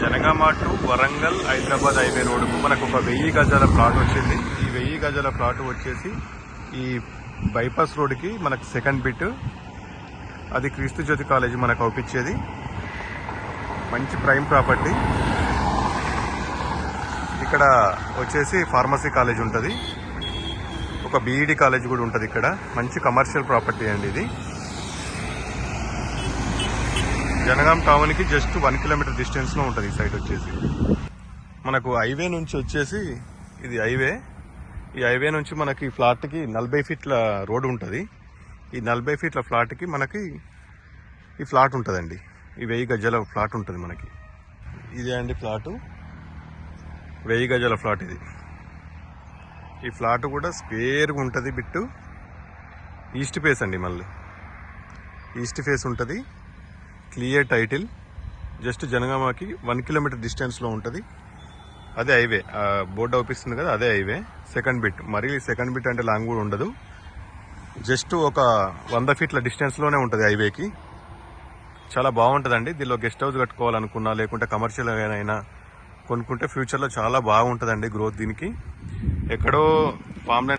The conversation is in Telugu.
జనగామ టు వరంగల్ హైదరాబాద్ హైవే రోడ్డుకు మనకు ఒక 1000 గజాల ప్లాట్ వచ్చింది. ఈ 1000 గజాల ప్లాట్ వచ్చేసి ఈ బైపాస్ రోడ్డుకి మనకు సెకండ్ బిట్. అది క్రీస్తు జ్యోతి కాలేజీ మనకు అవుపించేది. మంచి ప్రైమ్ ప్రాపర్టీ. ఇక్కడ వచ్చేసి ఫార్మసీ కాలేజ్ ఉంటుంది, ఒక బీఈడి కాలేజ్ కూడా ఉంటుంది. ఇక్కడ మంచి కమర్షియల్ ప్రాపర్టీ అండి ఇది. జనగాం టౌన్కి జస్ట్ 1 కిలోమీటర్ డిస్టెన్స్లో ఉంటుంది ఈ సైట్ వచ్చేసి. మనకు హైవే నుంచి వచ్చేసి ఇది హైవే. ఈ హైవే నుంచి మనకి ఫ్లాట్కి 40 ఫీట్ల రోడ్డు ఉంటుంది. ఈ 40 ఫీట్ల ఫ్లాట్కి మనకి ఈ ఫ్లాట్ ఉంటుందండి. ఈ 1000 గజాల ఫ్లాట్ ఉంటుంది మనకి. ఇదే అండి ఫ్లాటు, 1000 గజాల ఫ్లాట్ ఇది. ఈ ఫ్లాట్ కూడా స్క్వేర్గా ఉంటుంది. బిట్టు ఈస్ట్ ఫేస్ అండి, మళ్ళీ ఈస్ట్ ఫేస్ ఉంటుంది. Clear title. జస్ట్ జనగామకి 1 కిలోమీటర్ డిస్టెన్స్లో ఉంటుంది. అదే హైవే, బోర్డు అవుపిస్తుంది కదా, అదే హైవే. సెకండ్ బిట్, మరీ సెకండ్ బిట్ అంటే లాంగ్ కూడా ఉండదు. జస్ట్ ఒక 100 ఫీట్ల డిస్టెన్స్లోనే ఉంటుంది హైవేకి. చాలా బాగుంటుందండి. దీనిలో గెస్ట్ హౌస్ కట్టుకోవాలనుకున్నా, లేకుంటే కమర్షియల్ అయినా కొనుక్కుంటే ఫ్యూచర్లో చాలా బాగుంటుందండి గ్రోత్. దీనికి ఎక్కడో ఫామ్